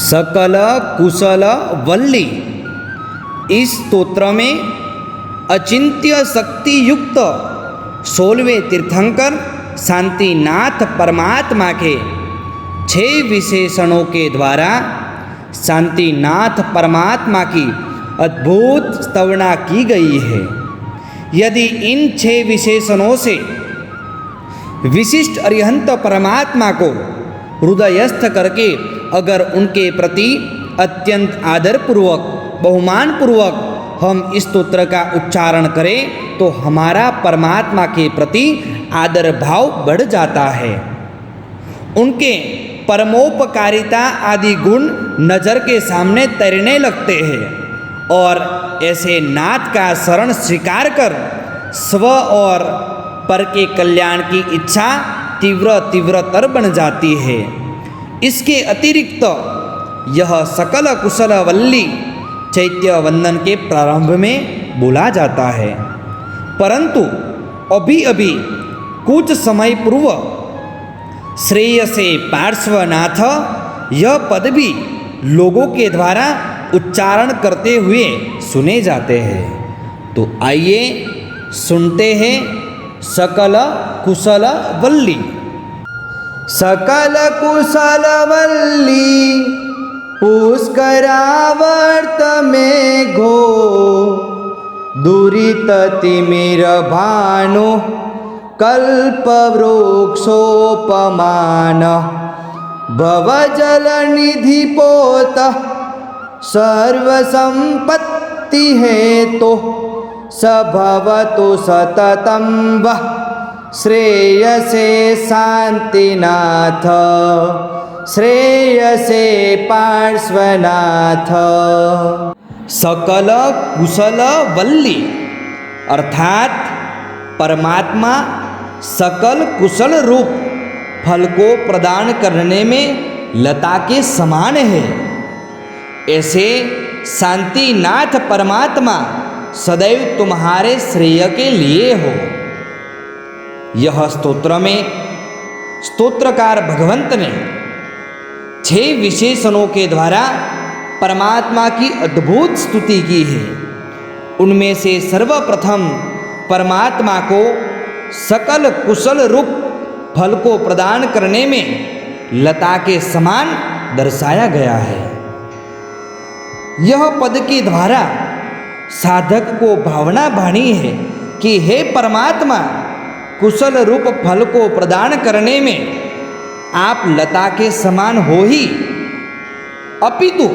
सकल कुशल वल्ली। इस स्तोत्र में अचिंत्य शक्ति युक्त 16वें तीर्थंकर शांतिनाथ परमात्मा के 6 विशेषणों के द्वारा शांतिनाथ परमात्मा की अद्भुत स्तवना की गई है। यदि इन 6 विशेषणों से विशिष्ट अरिहंत परमात्मा को हृदयस्थ करके अगर उनके प्रति अत्यंत आदरपूर्वक बहुमान पूर्वक हम इस स्तोत्र का उच्चारण करें तो हमारा परमात्मा के प्रति आदर भाव बढ़ जाता है। उनके परमोपकारिता आदि गुण नज़र के सामने तैरने लगते हैं और ऐसे नाथ का शरण स्वीकार कर स्व और पर के कल्याण की इच्छा तीव्रतर बन जाती है। इसके अतिरिक्त यह सकल कुशल वल्ली चैत्य वंदन के प्रारंभ में बोला जाता है, परंतु अभी कुछ समय पूर्व श्रेयसे पार्श्वनाथ यह पद भी लोगों के द्वारा उच्चारण करते हुए सुने जाते हैं। तो आइए सुनते हैं सकल कुशल वल्ली। सकल कुशल वल्ली पुष्करावर्त मेघो दुरिततिमिर भानु कल्पवृक्षोपमान भवजलनिधिपोत सर्वसंपत्ति हेतु स भवतु सततं वः श्रेयसे शांतिनाथ श्रेयसे पार्श्वनाथ। सकल कुशल वल्ली अर्थात परमात्मा सकल कुशल रूप फल को प्रदान करने में लता के समान है। ऐसे शांतिनाथ परमात्मा सदैव तुम्हारे श्रेय के लिए हो। यह स्तोत्र में स्तोत्रकार भगवंत ने 6 विशेषणों के द्वारा परमात्मा की अद्भुत स्तुति की है। उनमें से सर्वप्रथम परमात्मा को सकल कुशल रूप फल को प्रदान करने में लता के समान दर्शाया गया है। यह पद के द्वारा साधक को भावना भानी है कि हे परमात्मा, कुशल रूप फल को प्रदान करने में आप लता के समान हो ही, अपितु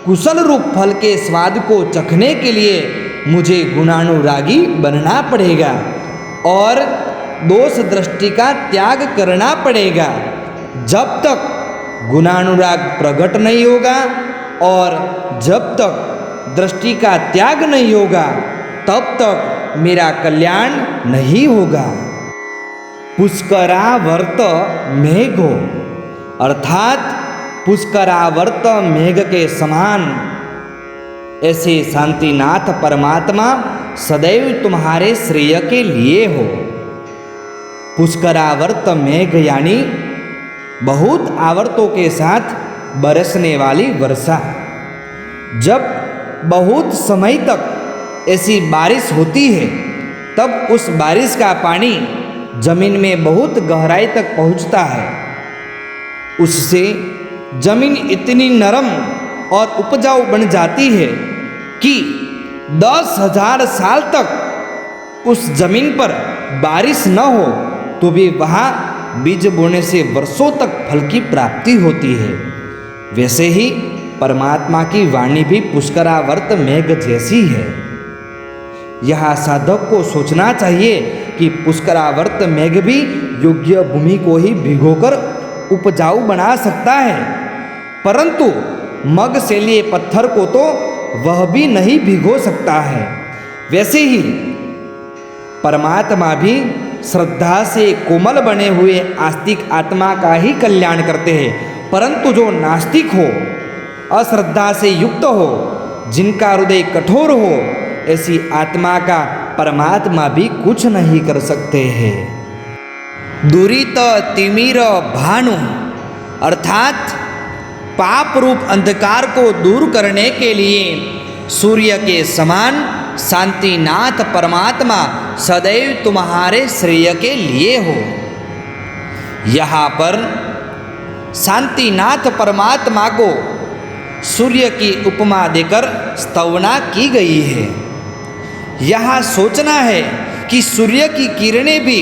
कुशल रूप फल के स्वाद को चखने के लिए मुझे गुणानुरागी बनना पड़ेगा और दोष दृष्टि का त्याग करना पड़ेगा। जब तक गुणानुराग प्रकट नहीं होगा और जब तक दृष्टि का त्याग नहीं होगा तब तक मेरा कल्याण नहीं होगा। पुष्करावर्त मेघो अर्थात पुष्करावर्त मेघ के समान ऐसे शांतिनाथ परमात्मा सदैव तुम्हारे श्रेय के लिए हो। पुष्करावर्त मेघ यानी बहुत आवर्तों के साथ बरसने वाली वर्षा। जब बहुत समय तक ऐसी बारिश होती है तब उस बारिश का पानी जमीन में बहुत गहराई तक पहुंचता है। उससे जमीन इतनी नरम और उपजाऊ बन जाती है कि 10,000 साल तक उस जमीन पर बारिश न हो तो भी वहाँ बीज बोने से वर्षों तक फल की प्राप्ति होती है। वैसे ही परमात्मा की वाणी भी पुष्करावर्त मेघ जैसी है। यहाँ साधक को सोचना चाहिए कि पुष्करावर्त मेघ भी योग्य भूमि को ही भिगोकर उपजाऊ बना सकता है, परंतु मग से लिए पत्थर को तो वह भी नहीं भिगो सकता है। वैसे ही परमात्मा भी श्रद्धा से कोमल बने हुए आस्तिक आत्मा का ही कल्याण करते हैं, परंतु जो नास्तिक हो, अश्रद्धा से युक्त हो, जिनका हृदय कठोर हो, ऐसी आत्मा का परमात्मा भी कुछ नहीं कर सकते हैं। दुरित तिमिर भानु अर्थात पाप रूप अंधकार को दूर करने के लिए सूर्य के समान शांतिनाथ परमात्मा सदैव तुम्हारे श्रेय के लिए हो। यहाँ पर शांतिनाथ परमात्मा को सूर्य की उपमा देकर स्तवना की गई है। यहाँ सोचना है कि सूर्य की किरणें भी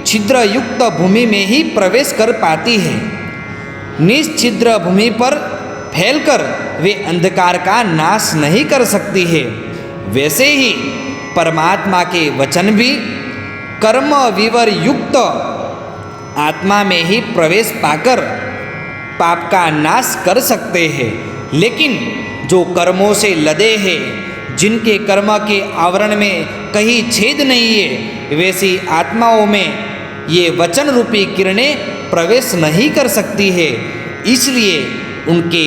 छिद्र युक्त भूमि में ही प्रवेश कर पाती है। निश्छिद्र भूमि पर फैलकर वे अंधकार का नाश नहीं कर सकती है। वैसे ही परमात्मा के वचन भी कर्म विवर युक्त आत्मा में ही प्रवेश पाकर पाप का नाश कर सकते हैं। लेकिन जो कर्मों से लदे हैं, जिनके कर्म के आवरण में कहीं छेद नहीं है, वैसी आत्माओं में ये वचन रूपी किरणें प्रवेश नहीं कर सकती है। इसलिए उनके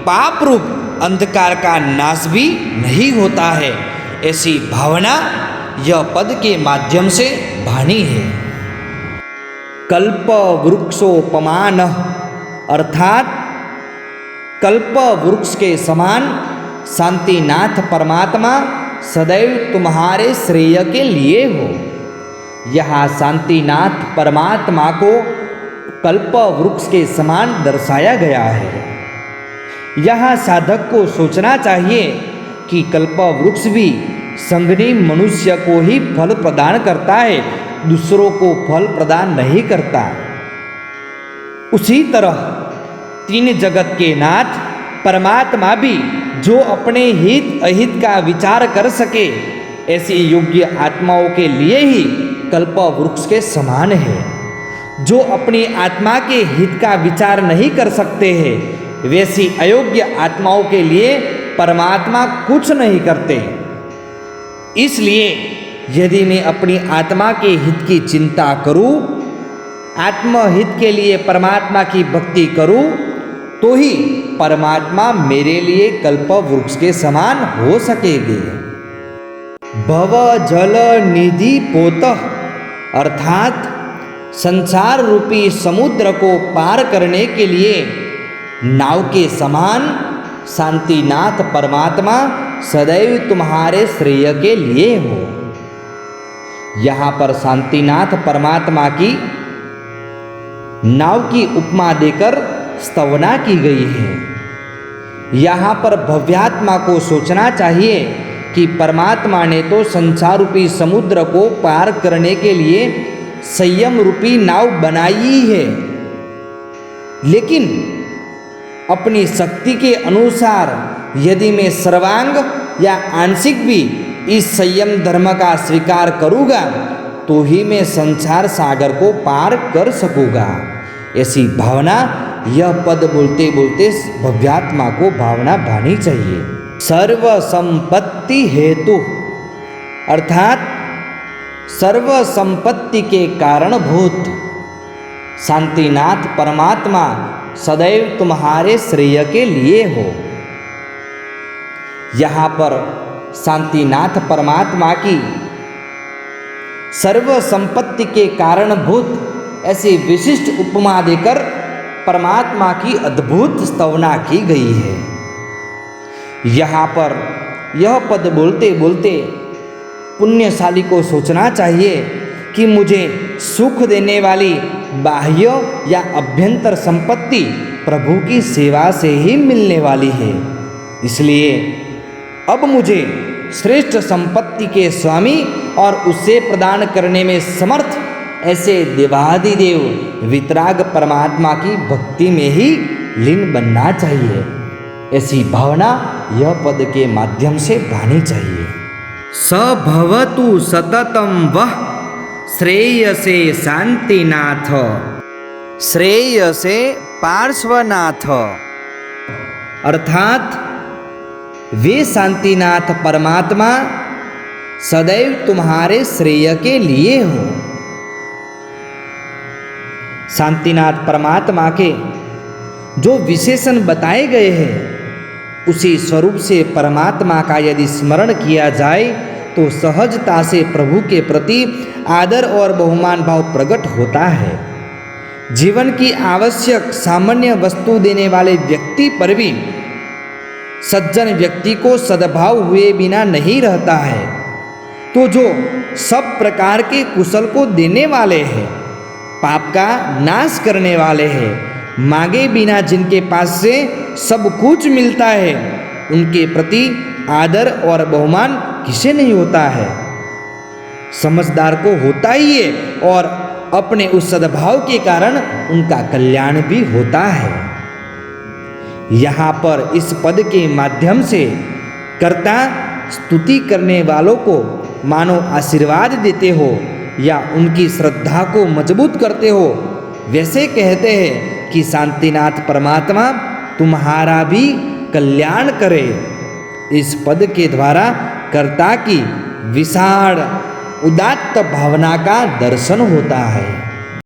पाप रूप अंधकार का नाश भी नहीं होता है। ऐसी भावना यह पद के माध्यम से भानी है। कल्प वृक्षोपमान अर्थात कल्प वृक्ष के समान शांतिनाथ परमात्मा सदैव तुम्हारे श्रेय के लिए हो। यहाँ शांतिनाथ परमात्मा को कल्प वृक्ष के समान दर्शाया गया है। यहाँ साधक को सोचना चाहिए कि कल्प वृक्ष भी संगनी मनुष्य को ही फल प्रदान करता है, दूसरों को फल प्रदान नहीं करता। उसी तरह तीन जगत के नाथ परमात्मा भी जो अपने हित अहित का विचार कर सके, ऐसी योग्य आत्माओं के लिए ही कल्प वृक्ष के समान है। जो अपनी आत्मा के हित का विचार नहीं कर सकते हैं, वैसी अयोग्य आत्माओं के लिए परमात्मा कुछ नहीं करते। इसलिए यदि मैं अपनी आत्मा के हित की चिंता करूं, आत्महित के लिए परमात्मा की भक्ति करूं, तो ही परमात्मा मेरे लिए कल्प वृक्ष के समान हो सकेंगे। भव जल निधि पोतः अर्थात संसार रूपी समुद्र को पार करने के लिए नाव के समान शांतिनाथ परमात्मा सदैव तुम्हारे श्रेय के लिए हो। यहाँ पर शांतिनाथ परमात्मा की नाव की उपमा देकर स्तवना की गई है। यहाँ पर भव्यात्मा को सोचना चाहिए कि परमात्मा ने तो संसार रूपी समुद्र को पार करने के लिए संयम रूपी नाव बनाई है, लेकिन अपनी शक्ति के अनुसार यदि मैं सर्वांग या आंशिक भी इस संयम धर्म का स्वीकार करूँगा, तो ही मैं संसार सागर को पार कर सकूँगा। ऐसी भावना यह पद बोलते बोलते भव्यात्मा को भावना भानी चाहिए। सर्व संपत्ति हेतु अर्थात सर्व संपत्ति के कारणभूत शांतिनाथ परमात्मा सदैव तुम्हारे श्रेय के लिए हो। यहाँ पर शांतिनाथ परमात्मा की सर्व संपत्ति के कारणभूत ऐसी विशिष्ट उपमा देकर परमात्मा की अद्भुत स्तवना की गई है। यहाँ पर यह पद बोलते बोलते पुण्यशाली को सोचना चाहिए कि मुझे सुख देने वाली बाह्य या अभ्यंतर संपत्ति प्रभु की सेवा से ही मिलने वाली है। इसलिए अब मुझे श्रेष्ठ संपत्ति के स्वामी और उसे प्रदान करने में समर्थ ऐसे देवादिदेव वितराग परमात्मा की भक्ति में ही लीन बनना चाहिए। ऐसी भावना यह पद के माध्यम से भानी चाहिए। स भवतु सततम वह श्रेयसे शांतिनाथ श्रेयसे पार्श्वनाथ अर्थात वे शांतिनाथ परमात्मा सदैव तुम्हारे श्रेय के लिए हो। शांतिनाथ परमात्मा के जो विशेषण बताए गए हैं, उसी स्वरूप से परमात्मा का यदि स्मरण किया जाए तो सहजता से प्रभु के प्रति आदर और बहुमान भाव प्रकट होता है। जीवन की आवश्यक सामान्य वस्तु देने वाले व्यक्ति पर भी सज्जन व्यक्ति को सद्भाव हुए बिना नहीं रहता है, तो जो सब प्रकार के कुशल को देने वाले हैं, पाप का नाश करने वाले हैं, मांगे बिना जिनके पास से सब कुछ मिलता है, उनके प्रति आदर और बहुमान किसे नहीं होता है। समझदार को होता ही है और अपने उस सद्भाव के कारण उनका कल्याण भी होता है। यहाँ पर इस पद के माध्यम से कर्ता स्तुति करने वालों को मानो आशीर्वाद देते हो या उनकी श्रद्धा को मजबूत करते हो। वैसे कहते हैं कि शांतिनाथ परमात्मा तुम्हारा भी कल्याण करे। इस पद के द्वारा कर्ता की विशाल उदात्त भावना का दर्शन होता है।